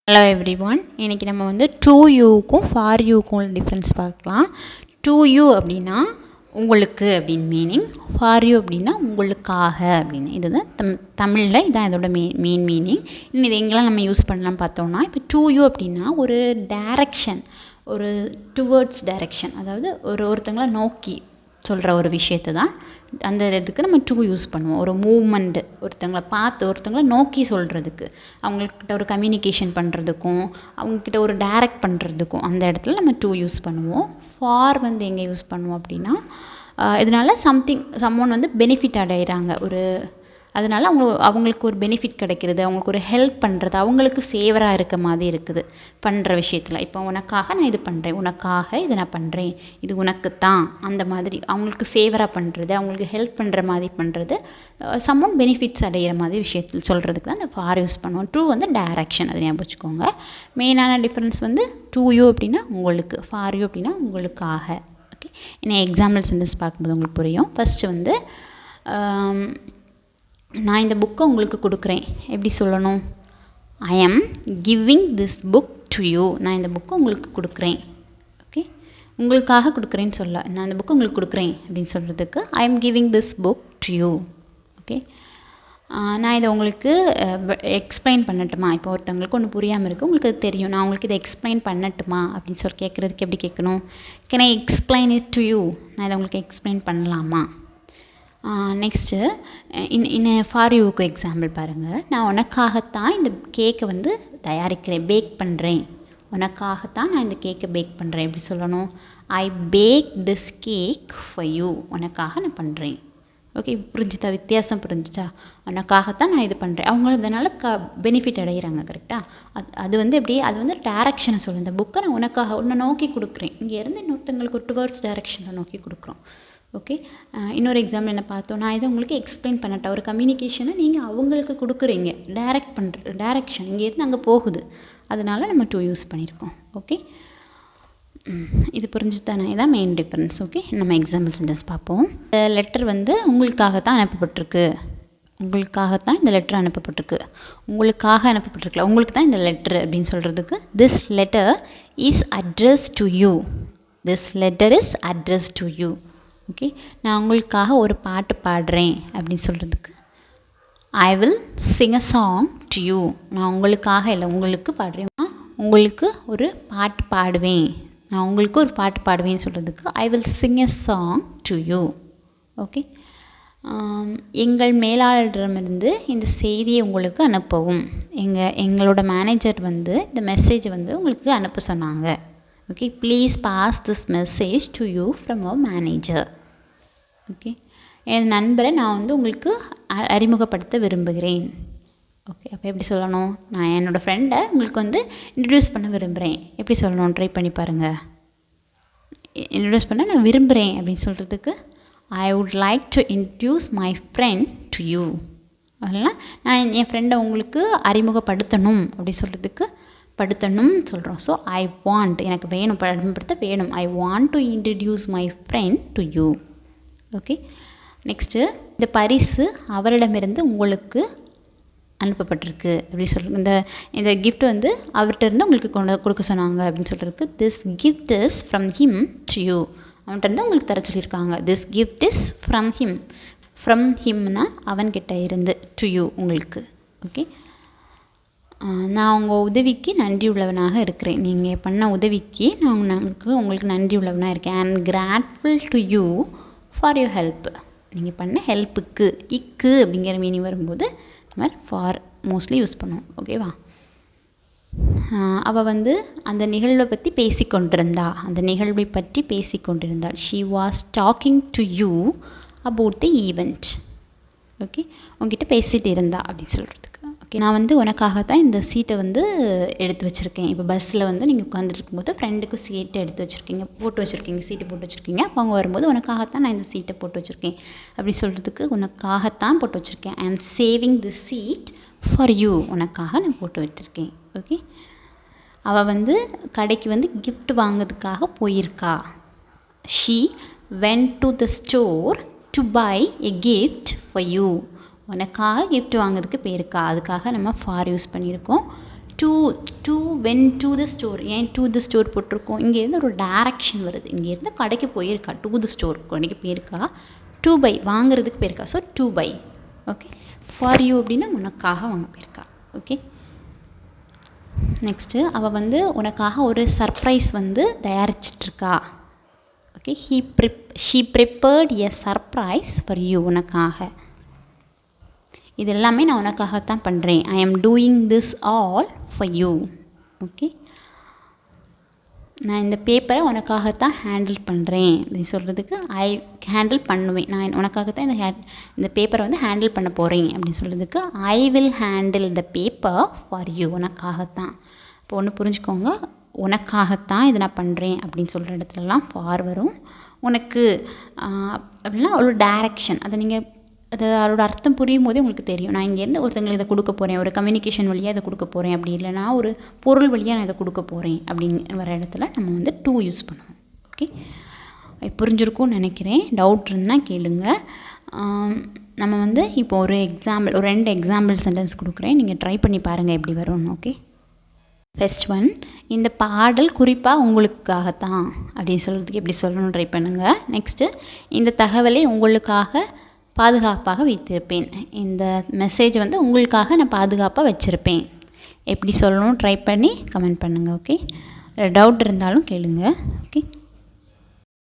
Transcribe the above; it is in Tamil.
ஹலோ எவ்ரி ஒன், இன்றைக்கி நம்ம வந்து டு யூக்கும் ஃபார் யூக்கும் டிஃப்ரென்ஸ் பார்க்கலாம். டு யூ அப்படின்னா உங்களுக்கு அப்படின்னு மீனிங், ஃபார் யூ அப்படின்னா உங்களுக்காக அப்படின்னு. இது தான் தமிழில் இதான் இதோட மெயின் மீனிங். இன்னும் இது எங்கெல்லாம் நம்ம யூஸ் பண்ணலாம் பார்த்தோம்னா, இப்போ டு யூ அப்படின்னா ஒரு டைரக்ஷன், ஒரு டுவர்ட்ஸ் டைரக்ஷன், அதாவது ஒருத்தங்களை நோக்கி சொல்கிற ஒரு விஷயத்தை தான் அந்த இதுக்கு நம்ம டு யூஸ் பண்ணுவோம். ஒரு மூமெண்ட்டு, ஒருத்தங்களை நோக்கி சொல்கிறதுக்கு, அவங்கக்கிட்ட ஒரு கம்யூனிகேஷன் பண்ணுறதுக்கும், அவங்கக்கிட்ட ஒரு டைரக்ட் பண்ணுறதுக்கும் அந்த இடத்துல நம்ம டு யூஸ் பண்ணுவோம். ஃபார் வந்து எங்கே யூஸ் பண்ணுவோம் அப்படின்னா, இதனால் சம்ஒன் வந்து பெனிஃபிட் அடைகிறாங்க, அதனால் அவங்களுக்கு ஒரு பெனிஃபிட் கிடைக்கிறது, அவங்களுக்கு ஒரு ஹெல்ப் பண்ணுறது, அவங்களுக்கு ஃபேவராக இருக்க மாதிரி இருக்குது பண்ணுற விஷயத்தில். இப்போ உனக்காக நான் இது பண்ணுறேன், உனக்காக இதை நான் பண்ணுறேன், இது உனக்கு தான், அந்த மாதிரி அவங்களுக்கு ஃபேவராக பண்ணுறது, அவங்களுக்கு ஹெல்ப் பண்ணுற மாதிரி பண்ணுறது, சம்ஒன் பெனிஃபிட்ஸ் அடைகிற மாதிரி விஷயத்தில் சொல்கிறதுக்கு தான் இந்த ஃபார் யூஸ் பண்ணுவோம். டு வந்து டைரக்ஷன், அதை ஞாபகம் வச்சுக்கோங்க. மெயினான டிஃப்ரென்ஸ் வந்து டு யூ அப்படின்னா உங்களுக்கு, ஃபார் யூ அப்படின்னா உங்களுக்காக. ஓகே, இன்னும் எக்ஸாம்பிள் சென்டென்ஸ் பார்க்கும்போது உங்களுக்கு புரியும். ஃபஸ்ட்டு வந்து நான் இந்த புக்கை உங்களுக்கு கொடுக்குறேன், எப்படி சொல்லணும்? I am giving this book to you. நான் இந்த புக்கை உங்களுக்கு கொடுக்குறேன். ஓகே, உங்களுக்காக கொடுக்குறேன்னு சொல்ல, நான் இந்த புக்கை உங்களுக்கு கொடுக்குறேன் அப்படின்னு சொல்கிறதுக்கு I am giving this book to you. Okay, நான் இதை உங்களுக்கு எக்ஸ்பிளைன் பண்ணட்டுமா? இப்போ ஒருத்தவங்களுக்கு ஒன்று புரியாமல் இருக்குது, உங்களுக்கு அது தெரியும், நான் உங்களுக்கு இதை எக்ஸ்பிளைன் பண்ணட்டுமா அப்படின்னு சொல்லி கேட்குறதுக்கு எப்படி கேட்கணும்? Can I explain it to you? நான் இதை உங்களுக்கு எக்ஸ்பிளைன் பண்ணலாமா? நெக்ஸ்ட்டு இன்னும் ஃபார் யூக்கு எக்ஸாம்பிள் பாருங்கள். நான் உனக்காகத்தான் இந்த கேக்கை வந்து தயாரிக்கிறேன், பேக் பண்ணுறேன். உனக்காகத்தான் நான் இந்த கேக்கை பேக் பண்ணுறேன், எப்படி சொல்லணும்? I bake this cake for you. உனக்காக நான் பண்ணுறேன். ஓகே, புரிஞ்சுதா? வித்தியாசம் புரிஞ்சுச்சா? உனக்காகத்தான் நான் இது பண்ணுறேன், அவங்க இதனால் பெனிஃபிட் அடைகிறாங்க. கரெக்டாக? அது வந்து எப்படி, அது வந்து டேரக்ஷனை சொல்லும். இந்த புக்கை நான் உன்னை நோக்கி கொடுக்குறேன், இங்கேருந்து இன்னொருத்தங்களுக்கு ஒரு டுவர்ட்ஸ் டைரக்ஷனில் நோக்கி கொடுக்குறோம். ஓகே, இன்னொரு எக்ஸாம்பிள் என்ன பார்த்தோம்? நான் இதை உங்களுக்கு எக்ஸ்பிளைன் பண்ணட்டேன், ஒரு கம்யூனிகேஷனை நீங்கள் அவங்களுக்கு கொடுக்குறீங்க, டைரக்ஷன் இங்கேருந்து அங்கே போகுது, அதனால் நம்ம டு யூஸ் பண்ணியிருக்கோம். ஓகே, இது புரிஞ்சுதானே? இதான் மெயின் டிஃப்ரென்ஸ். ஓகே, நம்ம எக்ஸாம்பிள் சென்டென்ஸ் பார்ப்போம். இந்த லெட்டர் வந்து உங்களுக்காகத்தான் அனுப்பப்பட்டிருக்கு, உங்களுக்காகத்தான் இந்த லெட்டர் அனுப்பப்பட்டிருக்கு, உங்களுக்காக அனுப்பப்பட்டிருக்கல, உங்களுக்கு தான் இந்த லெட்டர் அப்படின்னு சொல்கிறதுக்கு this letter is address to you. This letter is address to you. Okay, நான் உங்களுக்காக ஒரு பாட்டு பாடுறேன் அப்படின்னு சொல்கிறதுக்கு I will sing a song to you. நான் உங்களுக்காக இல்லை, உங்களுக்கு பாடுறேன், உங்களுக்கு ஒரு பாட்டு பாடுவேன், நான் உங்களுக்கு ஒரு பாட்டு பாடுவேன்னு சொல்கிறதுக்கு I will sing a song to you. Okay, எங்கள் மேலாளரிடமிருந்து இந்த செய்தியை உங்களுக்கு அனுப்பவும். எங்களோட மேனேஜர் வந்து இந்த மெசேஜை வந்து உங்களுக்கு அனுப்ப சொன்னாங்க. Okay, please pass this message to you from our manager. Okay, என் நண்பரை நான் வந்து உங்களுக்கு அறிமுகப்படுத்த விரும்புகிறேன். ஓகே, அப்போ எப்படி சொல்லணும்? நான் என்னோடய ஃப்ரெண்டை உங்களுக்கு வந்து இன்ட்ரடியூஸ் பண்ண விரும்புகிறேன், எப்படி சொல்லணும்? ட்ரை பண்ணி பாருங்கள். இன்ட்ரடியூஸ் பண்ண நான் விரும்புகிறேன் அப்படின்னு சொல்கிறதுக்கு I would like to introduce my friend to you. அதனால் நான் என் ஃப்ரெண்டை உங்களுக்கு அறிமுகப்படுத்தணும் அப்படி சொல்கிறதுக்கு படுத்தணும்னு சொல்கிறோம். ஸோ ஐ வாண்ட், எனக்கு வேணும், அறிமுகப்படுத்த வேணும், I want to introduce my friend to you. Okay, next இந்த பரிசு அவரிடமிருந்து உங்களுக்கு அனுப்பப்பட்டிருக்கு அப்படி சொல்கிறோம். இந்த கிஃப்ட் வந்து அவர்கிட்ட இருந்து உங்களுக்கு கொடுக்க சொன்னாங்க அப்படின்னு சொல்கிறதுக்கு this gift is from him to you. அவன்கிட்ட இருந்து உங்களுக்கு தர சொல்லியிருக்காங்க. This gift is from him. From ஹிம்னா அவன்கிட்ட இருந்து, டு யூ உங்களுக்கு. ஓகே, நான் உங்கள் உதவிக்கு நன்றி உள்ளவனாக இருக்கிறேன். நீங்கள் பண்ண உதவிக்கு நான் உங்களுக்கு நன்றி உள்ளவனாக இருக்கேன். I am grateful to you for your help. நீங்கள் பண்ண ஹெல்ப்புக்கு இக்கு அப்படிங்கிற மீனிங் வரும்போது இந்த மாதிரி ஃபார் மோஸ்ட்லி யூஸ் பண்ணுவோம். ஓகேவா? அவள் வந்து அந்த நிகழ்வை பற்றி பேசிக்கொண்டிருந்தாள். She was talking to you about the event. Okay, உங்ககிட்ட பேசிகிட்டு இருந்தா அப்படின்னு சொல்கிறதுக்கு. ஓகே, நான் வந்து உனக்காக தான் இந்த சீட்டை வந்து எடுத்து வச்சுருக்கேன். இப்போ பஸ்ஸில் வந்து நீங்கள் உட்காந்துருக்கும்போது ஃப்ரெண்டுக்கு சீட்டை எடுத்து வச்சுருக்கீங்க, சீட்டு போட்டு வச்சுருக்கீங்க. அப்போ அவங்க வரும்போது உனக்காகத்தான் நான் இந்த சீட்டை போட்டு வச்சுருக்கேன் அப்படி சொல்கிறதுக்கு உனக்காகத்தான் போட்டு வச்சுருக்கேன். I am saving the seat for you. உனக்காக நான் போட்டு வச்சுருக்கேன். ஓகே, அவள் வந்து கடைக்கு வந்து கிஃப்ட் வாங்கிறதுக்காக போயிருக்கா. She went to the store to buy a gift for you. உனக்காக கிஃப்ட் வாங்கிறதுக்கு போயிருக்கா, அதுக்காக நம்ம ஃபார் யூஸ் பண்ணியிருக்கோம். To went to the store. ஏன் டு த ஸ்டோர் போட்டிருக்கோம்? இங்கேருந்து ஒரு டைரக்ஷன் வருது. இங்கேருந்து கடைக்கு போயிருக்கா, டு த ஸ்டோர் கடைக்கு போயிருக்கா, டு பை வாங்குறதுக்கு போயிருக்கா. So to buy. Okay. For you அப்படின்னா உனக்காக வாங்க போயிருக்கா. ஓகே. நெக்ஸ்ட்டு அவள் வந்து உனக்காக ஒரு சர்ப்ரைஸ் வந்து தயாரிச்சிட்ருக்கா. Okay. She prepared a surprise for you. உனக்காக. இது எல்லாமே நான் உனக்காகத்தான் பண்ணுறேன். I am doing this all for you. Okay. நான் இந்த பேப்பரை உனக்காகத்தான் ஹேண்டில் பண்ணுறேன் அப்படின்னு சொல்கிறதுக்கு ஹேண்டில் பண்ணுவேன். நான் உனக்காகத்தான் இந்த பேப்பரை வந்து ஹேண்டில் பண்ண போகிறேன் அப்படின்னு சொல்கிறதுக்கு I will handle the paper for you. உனக்காகத்தான். இப்போ ஒன்று புரிஞ்சுக்கோங்க, உனக்காகத்தான் இதை நான் பண்ணுறேன் அப்படின்னு சொல்கிற இடத்துலலாம் ஃபார் வரும். உனக்கு அப்படின்னா ஒரு டைரக்ஷன், அதை நீங்கள் அதோட அர்த்தம் புரியும் போதே உங்களுக்கு தெரியும். நான் இங்கேருந்து ஒருத்தங்களுக்கு இதை கொடுக்க போகிறேன், ஒரு கம்யூனிகேஷன் வழியாக இதை கொடுக்க போகிறேன், அப்படி இல்லைனா ஒரு பொருள் வழியாக நான் இதை கொடுக்க போகிறேன் அப்படின்னு வர இடத்துல நம்ம வந்து டூ யூஸ் பண்ணுவோம். ஓகே. புரிஞ்சிருக்கும்னு நினைக்கிறேன். டவுட் இருந்தால் கேளுங்க. நம்ம வந்து இப்போ ஒரு 2 எக்ஸாம்பிள் சென்டென்ஸ் கொடுக்குறேன். நீங்கள் ட்ரை பண்ணி பாருங்கள் எப்படி வரும்னு. ஓகே. ஃபர்ஸ்ட் ஒன், இந்த பாடல் குறிப்பாக உங்களுக்காகத்தான் அப்படின்னு சொல்கிறதுக்கு எப்படி சொல்லணும்னு ட்ரை பண்ணுங்கள். நெக்ஸ்ட்டு, இந்த தகவலை உங்களுக்காக பாதுகாப்பாக வைத்திருப்பேன். இந்த மெசேஜ் வந்து உங்களுக்காக நான் பாதுகாப்பாக வச்சுருப்பேன். எப்படி சொல்லணும் ட்ரை பண்ணி கமெண்ட் பண்ணுங்கள். ஓகே. டவுட் இருந்தாலும் கேளுங்க. ஓகே.